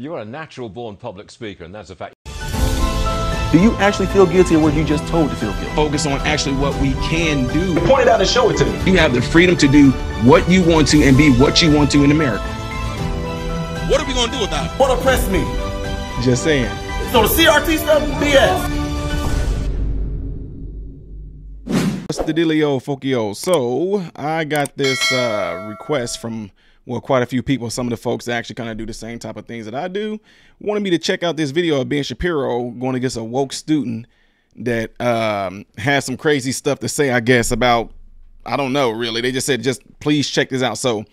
You are a natural-born public speaker, and that's a fact. Do you actually feel guilty or were you just told to feel guilty? Focus on actually what we can do. Point it out and show it to me. You have the freedom to do what you want to and be what you want to in America. What are we going to do about it? What oppress me? Just saying. So the CRT stuff, BS. What's the dealio, Fokio? So I got this request from, well, quite a few people. Some of the folks that actually kind of do the same type of things that I do wanted me to check out this video of Ben Shapiro going against a woke student that has some crazy stuff to say, I guess, about, I don't know, really. They just said, just please check this out. So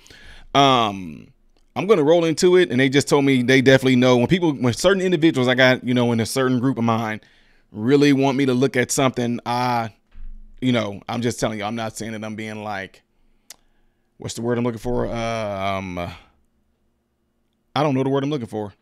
I'm going to roll into it. And they just told me they definitely know when certain individuals I got, you know, in a certain group of mine really want me to look at something, you know, I'm just telling you, I'm not saying that I'm being like, what's the word I'm looking for? I don't know the word I'm looking for.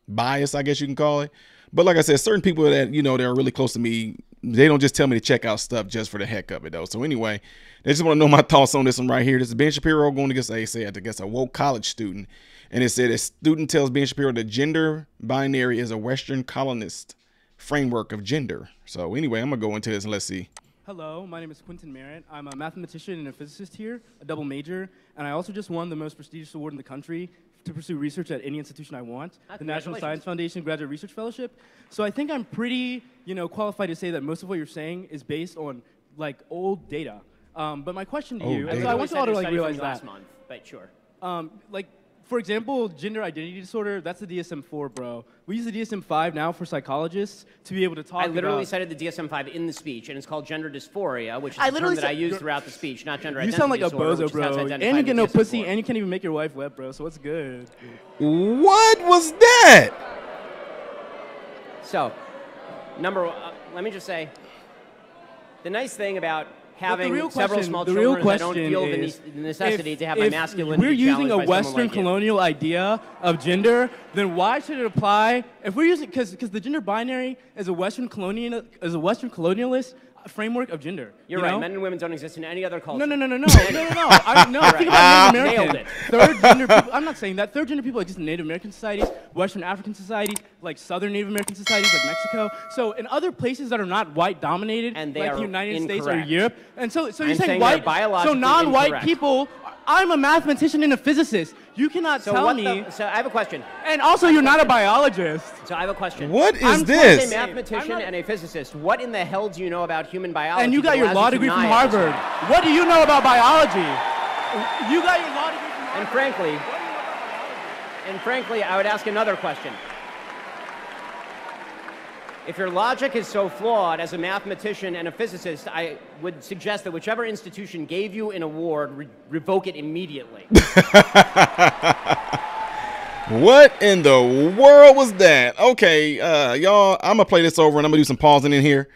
Bias, I guess you can call it. But like I said, certain people that, you know, they're really close to me, they don't just tell me to check out stuff just for the heck of it, though. So anyway, they just want to know my thoughts on this one right here. This is Ben Shapiro going against, a woke college student. And it said a student tells Ben Shapiro that gender binary is a Western colonist framework of gender. So anyway, I'm going to go into this and let's see. Hello, my name is Quentin Merritt. I'm a mathematician and a physicist here, a double major, and I also just won the most prestigious award in the country to pursue research at any institution I want, the National Science Foundation Graduate Research Fellowship. So I think I'm pretty, you know, qualified to say that most of what you're saying is based on like old data. But my question to you, and so I want you all to like realize that. Last month, but sure. Like, for example, gender identity disorder, that's the DSM-4, bro. We use the DSM-5 now for psychologists to be able to talk about... I literally cited the DSM-5 in the speech, and it's called gender dysphoria, which is the term that I use throughout the speech, not gender identity disorder. You sound like a bozo, bro. And you get no pussy, and you can't even make your wife wet, bro, so what's good? What was that? So, let me just say, the nice thing about having several small children is I don't feel the necessity to have my masculinity challenged. If we're using a Western colonial idea of gender, then why should it apply? If we're using, because the gender binary is a Western colonialist framework of gender. You're right. Men and women don't exist in any other culture. No. Think about Native American. Third gender people. I'm not saying that. Third gender people exist in Native American societies, Western African societies, like Southern Native American societies, like Mexico. So in other places that are not white dominated, like the United States or Europe. And so you're saying white, so non-white people. I'm a mathematician and a physicist. You cannot tell me. So I have a question. And also, you're not a biologist. So I have a question. What is I'm this? a mathematician and a physicist. What in the hell do you know about human biology? And you got your law degree from Harvard. What do you know about biology? You got your law degree from Harvard. And frankly, I would ask another question. If your logic is so flawed as a mathematician and a physicist, I would suggest that whichever institution gave you an award, revoke it immediately. What in the world was that? Okay, y'all, I'm going to play this over and I'm going to do some pausing in here.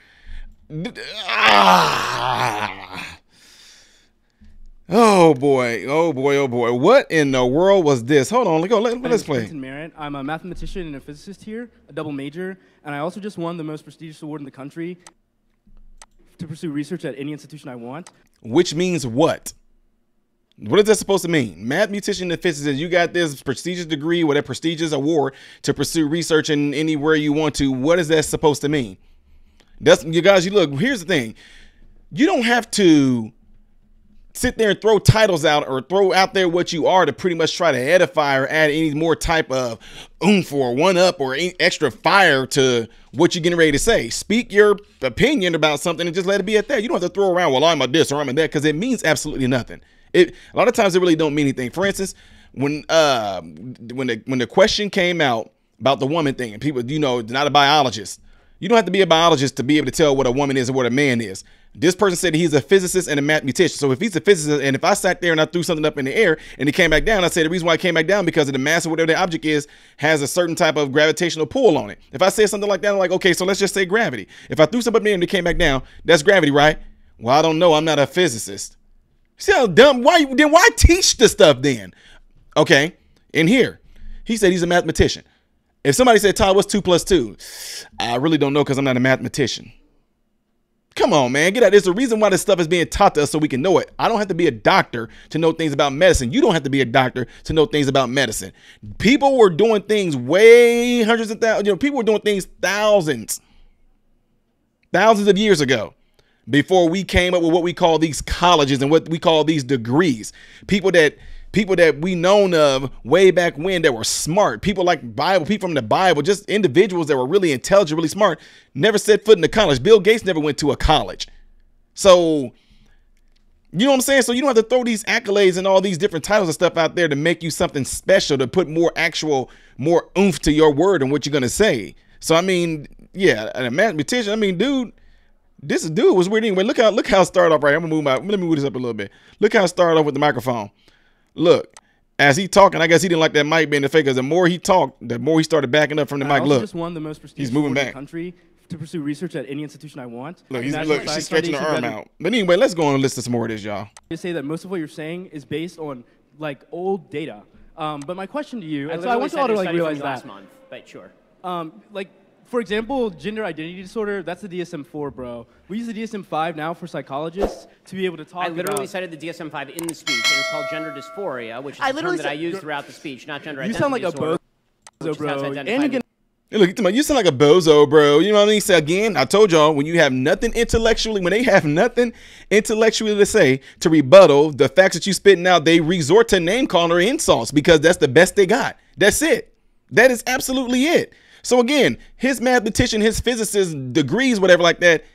Oh boy. What in the world was this? Hold on, let's play. Merritt. I'm a mathematician and a physicist here, a double major, and I also just won the most prestigious award in the country to pursue research at any institution I want. Which means what? What is that supposed to mean? Mathematician and physicist, you got this prestigious degree with a prestigious award to pursue research in anywhere you want to. What is that supposed to mean? That's, you guys, you look, here's the thing. You don't have to sit there and throw titles out or throw out there what you are to pretty much try to edify or add any more type of oomph or one up or any extra fire to what you're getting ready to say. Speak your opinion about something and just let it be at that. You don't have to throw around, well, I'm a this or I'm a that, because it means absolutely nothing. A lot of times it really don't mean anything. For instance, when the question came out about the woman thing and people, you know, not a biologist. You don't have to be a biologist to be able to tell what a woman is or what a man is. This person said he's a physicist and a mathematician. So if he's a physicist, and if I sat there and I threw something up in the air and it came back down, I said the reason why it came back down because of the mass of whatever the object is has a certain type of gravitational pull on it. If I say something like that, I'm like, okay, so let's just say gravity. If I threw something up in the air and it came back down, that's gravity, right? Well, I don't know. I'm not a physicist. See how dumb? Why teach the stuff then? Okay, in here, he said he's a mathematician. If somebody said, Todd, what's 2 + 2? I really don't know because I'm not a mathematician. Come on, man. Get out. There's a reason why this stuff is being taught to us so we can know it. I don't have to be a doctor to know things about medicine. You don't have to be a doctor to know things about medicine. People were doing things way hundreds of thousands. People were doing things thousands of years ago before we came up with what we call these colleges and what we call these degrees. People that we known of way back when that were smart, people like Bible, people from the Bible, just individuals that were really intelligent, really smart, never set foot in a college. Bill Gates never went to a college. So, you know what I'm saying? So you don't have to throw these accolades and all these different titles and stuff out there to make you something special, to put more oomph to your word and what you're going to say. So, I mean, yeah, a mathematician, I mean, dude, this dude was weird anyway. Look how it started off right. I'm gonna let me move this up a little bit. Look how it started off with the microphone. Look, as he talking, I guess he didn't like that mic being the fake. Because the more he talked, the more he started backing up from the mic. Look, just won the most prestigious he's moving back. In the country to pursue research at any institution I want. Look, she's stretching her arm out. But anyway, let's go on and listen to some more of this, y'all. To say that most of what you're saying is based on like old data. But my question to you, I want you all to like realize that last month, but sure. Like, for example, gender identity disorder, that's the DSM-4, bro. We use the DSM-5 now for psychologists to be able to talk about... I literally cited the DSM-5 in the speech, and it's called gender dysphoria, which is a term that I use throughout the speech, not gender identity disorder. You sound like a bozo, bro. Look, you sound like a bozo, bro. You know what I mean? So again, I told y'all, when you have nothing intellectually, when they have nothing intellectually to say to rebuttal the facts that you spitting out, they resort to name calling or insults because that's the best they got. That's it. That is absolutely it. So again, his mathematician, his physicist degrees, whatever like that,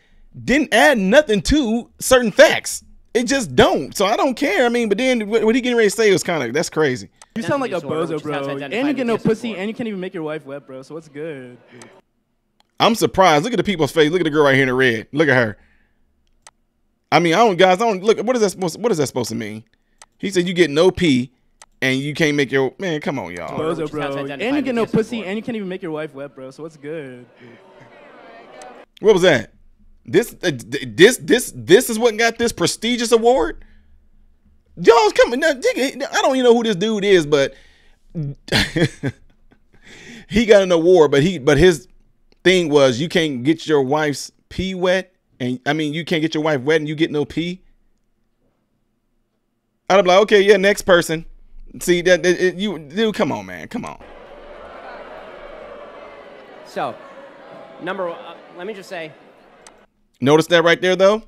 didn't add nothing to certain facts. It just don't. So I don't care. I mean, but then what he getting ready to say was kind of, that's crazy. You sound like a bozo, bro. And you get no pussy, and you can't even make your wife wet, bro. So what's good? I'm surprised. Look at the people's face. Look at the girl right here in the red. Look at her. I mean, look. What is that supposed to mean? He said you get no pee. And you can't make your man. Come on, y'all. Bozo, bro. And you get no pussy, and you can't even make your wife wet, bro. So what's good? What was that? This is what got this prestigious award. Y'all's coming now. I don't even know who this dude is, but he got an award. But his thing was you can't get your wife's pee wet, and I mean you can't get your wife wet, and you get no pee. I'd be like, okay, yeah, next person. See dude, come on, man, come on. So, let me just say. Notice that right there, though.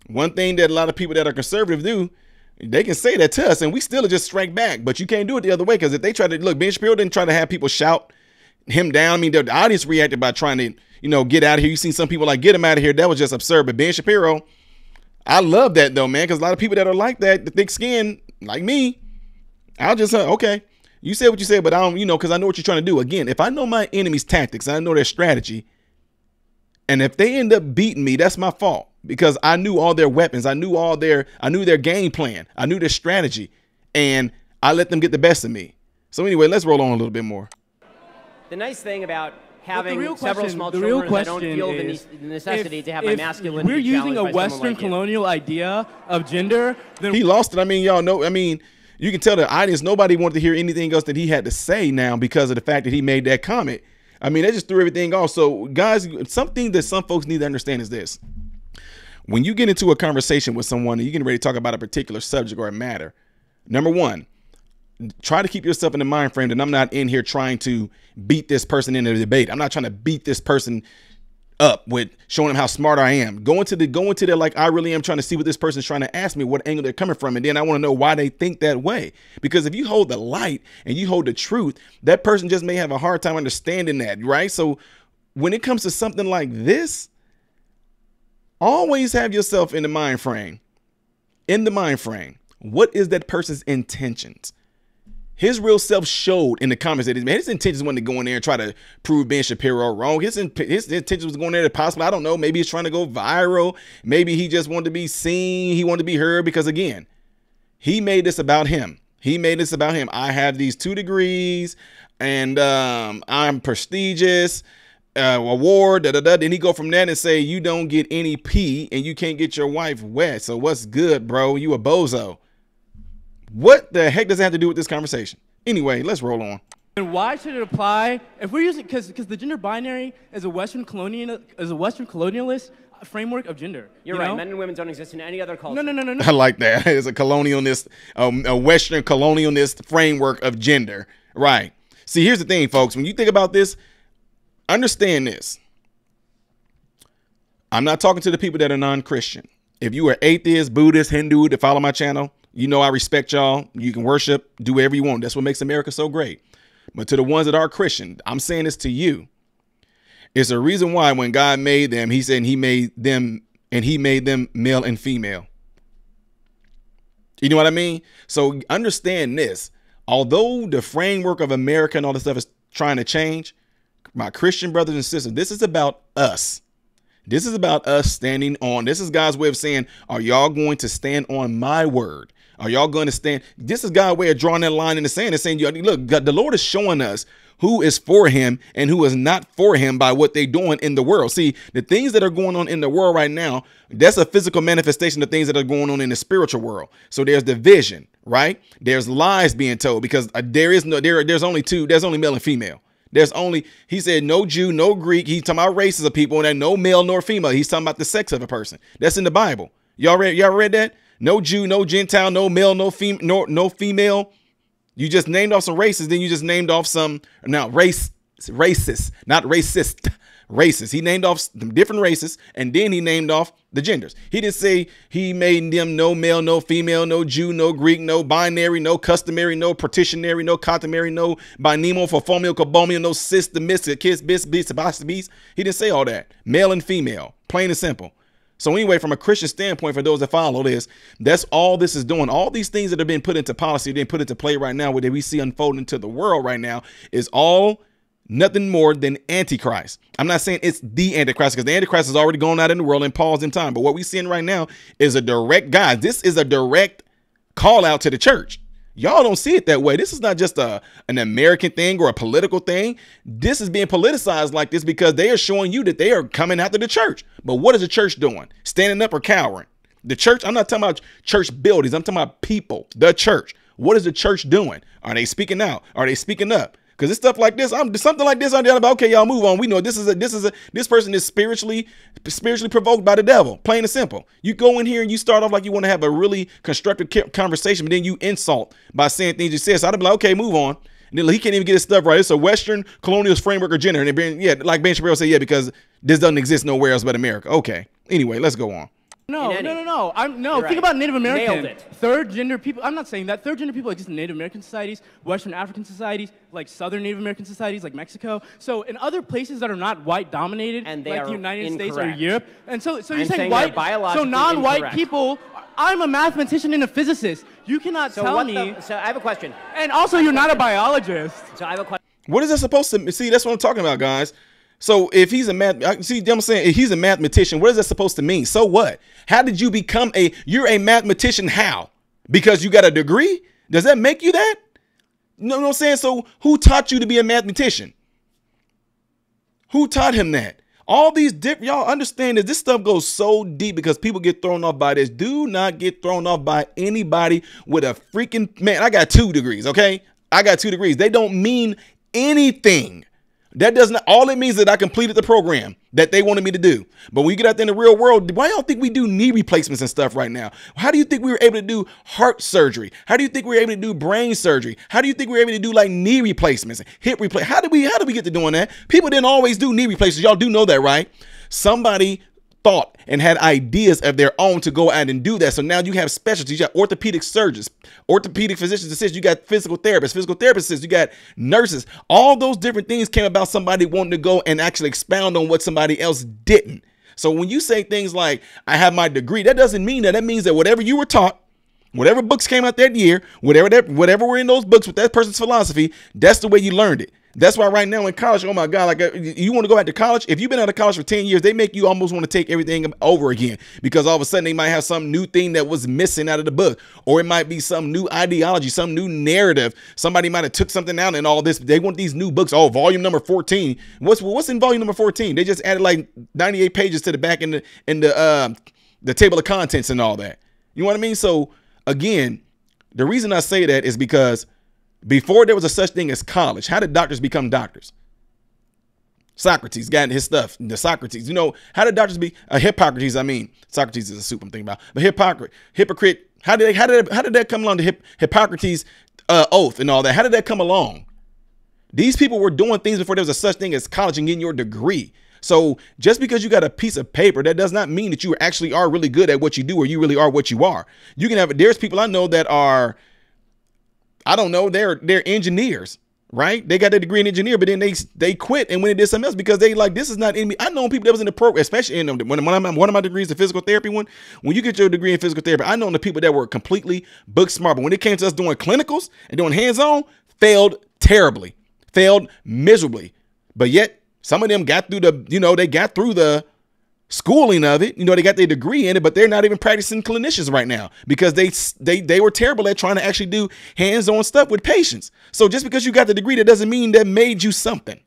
One thing that a lot of people that are conservative do, they can say that to us, and we still just strike back. But you can't do it the other way because if they try to look, Ben Shapiro didn't try to have people shout him down. I mean, the audience reacted by trying to, get out of here. You seen some people like get him out of here. That was just absurd. But Ben Shapiro, I love that though, man, because a lot of people that are like that, the thick skin, like me. I'll just say, okay, you said what you said, but I don't, because I know what you're trying to do. Again, if I know my enemy's tactics, I know their strategy, and if they end up beating me, that's my fault because I knew all their weapons. I knew their game plan. I knew their strategy, and I let them get the best of me. So anyway, let's roll on a little bit more. The nice thing about having several small children is I don't feel the necessity to have my masculinity. We're using a Western colonial idea of gender. Then he lost it. I mean, y'all know. I mean. You can tell the audience, nobody wanted to hear anything else that he had to say now because of the fact that he made that comment. I mean, they just threw everything off. So, guys, something that some folks need to understand is this. When you get into a conversation with someone and you're getting ready to talk about a particular subject or a matter, number one, try to keep yourself in the mind frame that I'm not in here trying to beat this person in a debate. I'm not trying to beat this person up with showing them how smart I am. Go into there like I really am trying to see what this person's trying to ask me, what angle they're coming from. And then I want to know why they think that way. Because if you hold the light and you hold the truth, that person just may have a hard time understanding that, right? So when it comes to something like this, always have yourself in the mind frame. In the mind frame, what is that person's intentions? His real self showed in the comments that his intentions wasn't to go in there and try to prove Ben Shapiro wrong. His intentions was going there to possibly, I don't know, maybe he's trying to go viral. Maybe he just wanted to be seen. He wanted to be heard because, again, he made this about him. He made this about him. I have these 2 degrees and I'm prestigious, award, Then he go from that and say, you don't get any pee and you can't get your wife wet. So what's good, bro? You a bozo. What the heck does that have to do with this conversation? Anyway, let's roll on. And why should it apply? If we're using, because the gender binary as a Western colonialist, framework of gender. You're right. Men and women don't exist in any other culture. No. I like that. It's a colonialist, a Western colonialist framework of gender. Right. See, here's the thing, folks. When you think about this, understand this. I'm not talking to the people that are non-Christian. If you are atheist, Buddhist, Hindu to follow my channel, you know I respect y'all. You can worship, do whatever you want. That's what makes America so great. But to the ones that are Christian, I'm saying this to you. It's a reason why when God made them, he said he made them male and female. You know what I mean? So understand this. Although the framework of America and all this stuff is trying to change, my Christian brothers and sisters, this is about us. This is about us standing on. This is God's way of saying, are y'all going to stand on my word? Are y'all going to stand? This is God's way of drawing that line in the sand and saying, look, God, the Lord is showing us who is for him and who is not for him by what they're doing in the world. See, the things that are going on in the world right now, that's a physical manifestation of things that are going on in the spiritual world. So there's division, right? There's lies being told because there's only male and female. There's only, he said, no Jew, no Greek. He's talking about races of people and then no male nor female. He's talking about the sex of a person. That's in the Bible. Y'all read that? No Jew, no Gentile, no male, no female. You just named off some races. Then you just named off some racist, not racist, races. He named off different races and then he named off the genders. He didn't say he made them no male, no female, no Jew, no Greek, no binary, no customary, no partitionary, no customary, no binemo, forformio, cobomio, no cis, the mystic, kiss, beast. He didn't say all that. Male and female, plain and simple. So anyway, from a Christian standpoint, for those that follow this, that's all this is doing. All these things that have been put into policy, being put into play right now, what we see unfolding to the world right now is all nothing more than Antichrist. I'm not saying it's the Antichrist because the Antichrist has already gone out in the world and paused in time. But what we're seeing right now is a direct, guys, this is a direct call out to the church. Y'all don't see it that way. This is not just an American thing or a political thing. This is being politicized like this because they are showing you that they are coming after the church. But what is the church doing? Standing up or cowering? The church, I'm not talking about church buildings. I'm talking about people, the church. What is the church doing? Are they speaking out? Are they speaking up? Because it's stuff like this, something like this on the other. Okay, y'all move on. We know this person is spiritually provoked by the devil. Plain and simple. You go in here and you start off like you want to have a really constructive conversation, but then you insult by saying things you said. So I'd be like, okay, move on. And then he can't even get his stuff right. It's a Western colonialist framework of gender. And like Ben Shapiro said, yeah, because this doesn't exist nowhere else but America. Okay. Anyway, let's go on. No. Think about Native American. Third gender people. I'm not saying that. Third gender people exist in Native American societies, Western African societies, like Southern Native American societies, like Mexico. So in other places that are not white dominated, and like the United States or incorrect. Europe. And so you're saying white, so non-white incorrect. people. I'm a mathematician and a physicist. You cannot tell me. So I have a question. And also, you're not a biologist. So I have a question. What is that supposed to see? That's what I'm talking about, guys. So if he's I'm saying if he's a mathematician, what is that supposed to mean? So what? How did you become you're a mathematician? How? Because you got a degree? Does that make you that? You know what I'm saying? So who taught you to be a mathematician? Who taught him that? All these y'all understand that this stuff goes so deep because people get thrown off by this. Do not get thrown off by anybody with a freaking, man, I got 2 degrees, okay? I got 2 degrees. They don't mean anything. That doesn't, all it means is that I completed the program that they wanted me to do. But when you get out there in the real world, why y'all think we do knee replacements and stuff right now? How do you think we were able to do heart surgery? How do you think we were able to do brain surgery? How do you think we were able to do like knee replacements and hip replacements? How did we get to doing that? People didn't always do knee replacements. Y'all do know that, right? Somebody thought and had ideas of their own to go out and do that. So now you have specialties. You got orthopedic surgeons, orthopedic physicians assistants, you got physical therapists, you got nurses. All those different things came about somebody wanting to go and actually expound on what somebody else didn't. So when you say things like, I have my degree, that doesn't mean that. That means that whatever you were taught, whatever books came out that year, whatever were in those books with that person's philosophy, that's the way you learned it. That's why right now in college, oh my God, like you want to go back to college? If you've been out of college for 10 years, they make you almost want to take everything over again because all of a sudden they might have some new thing that was missing out of the book, or it might be some new ideology, some new narrative. Somebody might have took something out and all this. They want these new books. Oh, volume number 14. What's in volume number 14? They just added like 98 pages to the back in the table of contents and all that. You know what I mean? So again, the reason I say that is because before there was a such thing as college, how did doctors become doctors? Socrates got his stuff. The Socrates, you know, how did doctors be Hippocrates? I mean, Socrates is a soup I'm thinking about, but hypocrite. How did that come along? The Hippocrates oath and all that. How did that come along? These people were doing things before there was a such thing as college and getting your degree. So just because you got a piece of paper, that does not mean that you actually are really good at what you do, or you really are what you are. You can have, there's people I know that are, I don't know, they're engineers, right? They got their degree in engineer, but then they quit and went and did something else because they like, this is not in me. I know people that was in the program, especially in one of my degrees, the physical therapy one. When you get your degree in physical therapy, I know the people that were completely book smart, but when it came to us doing clinicals and doing hands-on, failed terribly, failed miserably. But yet some of them got through the, you know, they got through the schooling of it. You know, they got their degree in it, but they're not even practicing clinicians right now because they were terrible at trying to actually do hands-on stuff with patients. So just because you got the degree, that doesn't mean that made you something.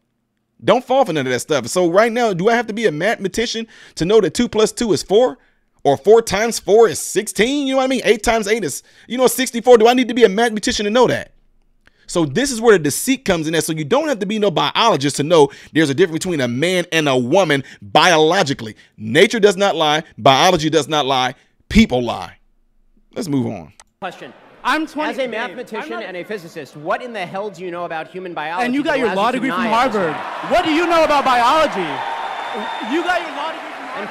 Don't fall for none of that stuff. So right now, do I have to be a mathematician to know that 2 + 2 is 4? Or 4 × 4 is 16? You know what I mean? 8 × 8 is, 64. Do I need to be a mathematician to know that? So this is where the deceit comes in. So you don't have to be no biologist to know there's a difference between a man and a woman biologically. Nature does not lie. Biology does not lie. People lie. Let's move on. Question. I'm 20. As a mathematician and a physicist, what in the hell do you know about human biology? And you got your law degree from Harvard. What do you know about biology? You got your law degree from Harvard.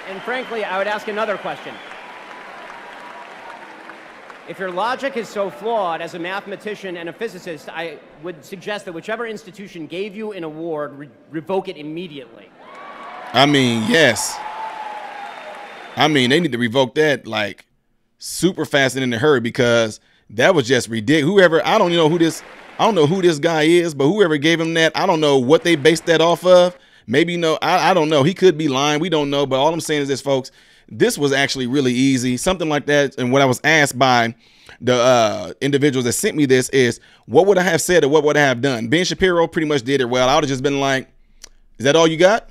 And frankly, I would ask another question. If your logic is so flawed as a mathematician and a physicist, I would suggest that whichever institution gave you an award, revoke it immediately. I mean, yes. I mean, they need to revoke that like super fast and in a hurry, because that was just ridiculous. Whoever, I don't know who this guy is, but whoever gave him that, I don't know what they based that off of. Maybe, I don't know. He could be lying. We don't know. But all I'm saying is this, folks. This was actually really easy, something like that. And what I was asked by the individuals that sent me this is, what would I have said or what would I have done? Ben Shapiro pretty much did it well. I would have just been like, is that all you got?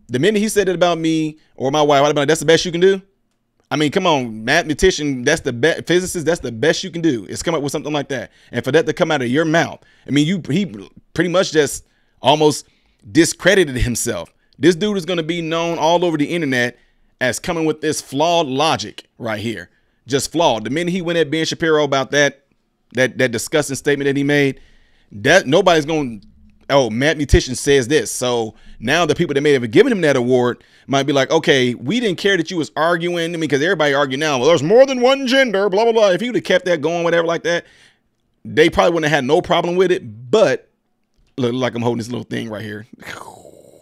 The minute he said it about me or my wife, I'd have been like, that's the best you can do? I mean, come on, mathematician, that's the best. Physicist, that's the best you can do, is come up with something like that. And for that to come out of your mouth, I mean, he pretty much just almost discredited himself. This dude is going to be known all over the internet as coming with this flawed logic right here. Just flawed. The minute he went at Ben Shapiro about that disgusting statement that he made, that nobody's going, oh, mathematician says this. So now the people that may have given him that award might be like, okay, we didn't care that you was arguing. I mean, because everybody argue now, well, there's more than one gender, blah, blah, blah. If you would have kept that going, whatever like that, they probably wouldn't have had no problem with it. But look like I'm holding this little thing right here.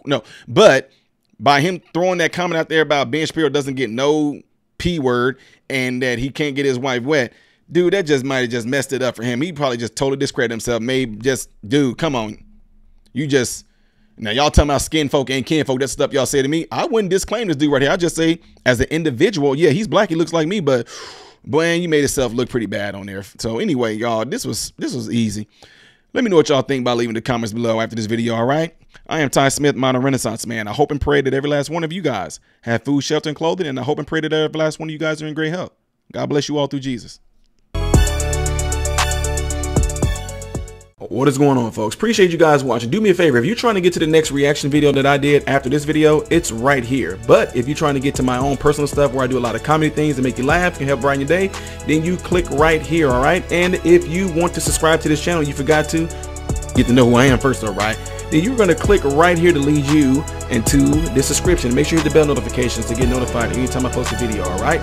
No, but by him throwing that comment out there about Ben Shapiro doesn't get no P word and that he can't get his wife wet, dude, that just might have just messed it up for him. He probably just totally discredited himself. Maybe just, dude, come on. You just, now y'all talking about skin folk and kin folk, that stuff y'all say to me. I wouldn't disclaim this dude right here. I just say as an individual, yeah, he's black. He looks like me, but boy, you made yourself look pretty bad on there. So anyway, y'all, this was easy. Let me know what y'all think by leaving the comments below after this video, all right? I am Ty Smith, modern Renaissance man. I hope and pray that every last one of you guys have food, shelter, and clothing, and I hope and pray that every last one of you guys are in great health. God bless you all through Jesus. What is going on, folks? Appreciate you guys watching. Do me a favor, if you're trying to get to the next reaction video that I did after this video, it's right here. But if you're trying to get to my own personal stuff where I do a lot of comedy things that make you laugh, can help brighten your day, then you click right here, all right? And if you want to subscribe to this channel, you forgot to get to know who I am first, all right? Then you're going to click right here to lead you into the subscription. Make sure you hit the bell notifications to get notified anytime I post a video, all right?